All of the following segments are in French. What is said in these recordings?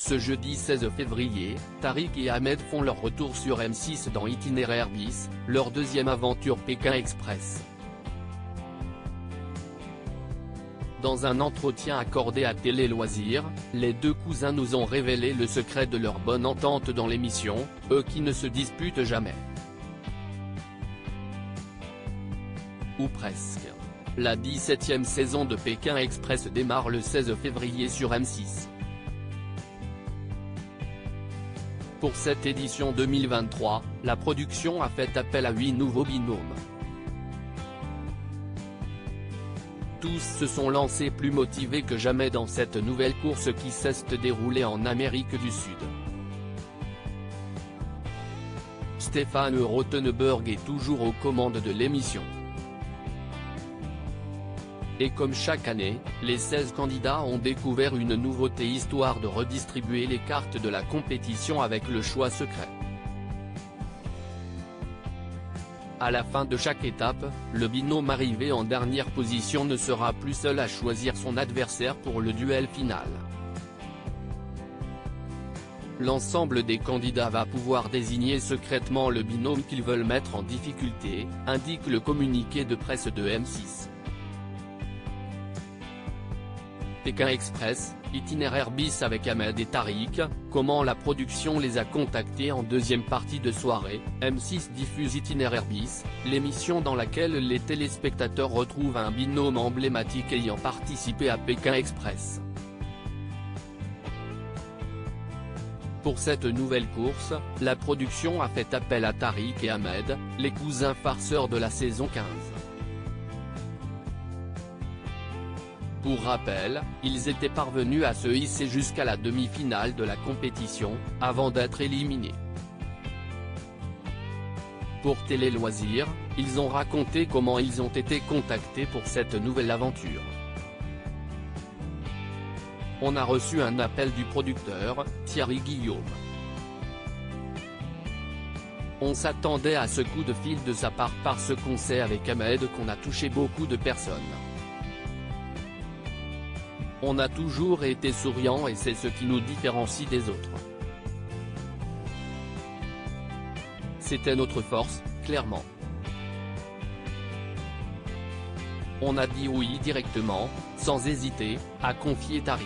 Ce jeudi 16 février, Tariq et Ahmed font leur retour sur M6 dans Itinéraire bis, leur deuxième aventure Pékin Express. Dans un entretien accordé à Télé Loisirs, les deux cousins nous ont révélé le secret de leur bonne entente dans l'émission, eux qui ne se disputent jamais. Ou presque. La 17e saison de Pékin Express démarre le 16 février sur M6. Pour cette édition 2023, la production a fait appel à 8 nouveaux binômes. Tous se sont lancés plus motivés que jamais dans cette nouvelle course qui s'est déroulée en Amérique du Sud. Stéphane Rothenberg est toujours aux commandes de l'émission. Et comme chaque année, les 16 candidats ont découvert une nouveauté histoire de redistribuer les cartes de la compétition avec le choix secret. À la fin de chaque étape, le binôme arrivé en dernière position ne sera plus seul à choisir son adversaire pour le duel final. L'ensemble des candidats va pouvoir désigner secrètement le binôme qu'ils veulent mettre en difficulté, indique le communiqué de presse de M6. Pékin Express, itinéraire bis avec Ahmed et Tariq, comment la production les a contactés en deuxième partie de soirée. M6 diffuse Itinéraire bis, l'émission dans laquelle les téléspectateurs retrouvent un binôme emblématique ayant participé à Pékin Express. Pour cette nouvelle course, la production a fait appel à Tariq et Ahmed, les cousins farceurs de la saison 15. Pour rappel, ils étaient parvenus à se hisser jusqu'à la demi-finale de la compétition, avant d'être éliminés. Pour Télé Loisirs, ils ont raconté comment ils ont été contactés pour cette nouvelle aventure. On a reçu un appel du producteur, Thierry Guillaume. On s'attendait à ce coup de fil de sa part parce qu'on sait avec Ahmed qu'on a touché beaucoup de personnes. On a toujours été souriant et c'est ce qui nous différencie des autres. C'était notre force, clairement. On a dit oui directement, sans hésiter, a confié Tariq.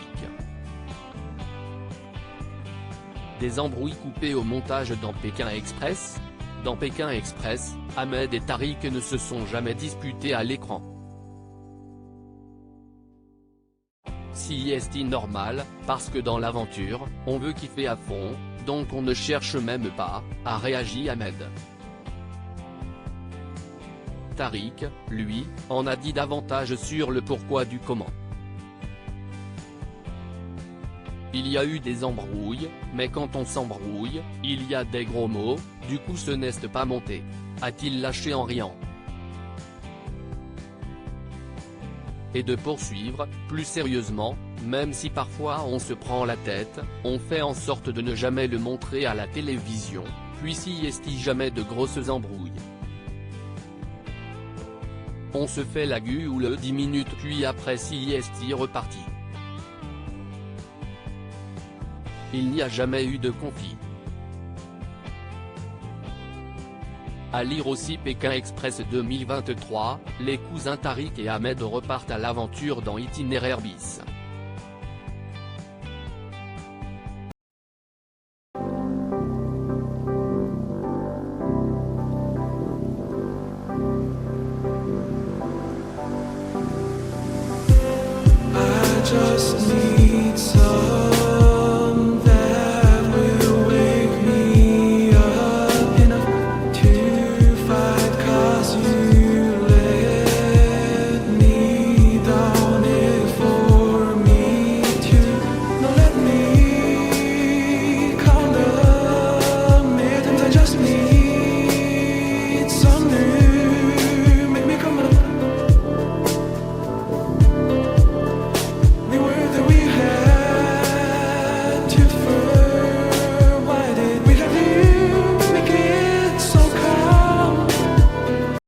Des embrouilles coupées au montage dans Pékin Express. Dans Pékin Express, Ahmed et Tariq ne se sont jamais disputés à l'écran. Si est normal, parce que dans l'aventure, on veut kiffer à fond, donc on ne cherche même pas, a réagi Ahmed. Tariq, lui, en a dit davantage sur le pourquoi du comment. Il y a eu des embrouilles, mais quand on s'embrouille, il y a des gros mots, du coup ce n'est pas monté, a-t-il lâché en riant. Et de poursuivre, plus sérieusement, même si parfois on se prend la tête, on fait en sorte de ne jamais le montrer à la télévision, puis s'y est jamais de grosses embrouilles. On se fait la gueule ou le 10 minutes puis après s'y est reparti. Il n'y a jamais eu de conflit. À lire aussi Pékin Express 2023, les cousins Tariq et Ahmed repartent à l'aventure dans Itinéraire bis.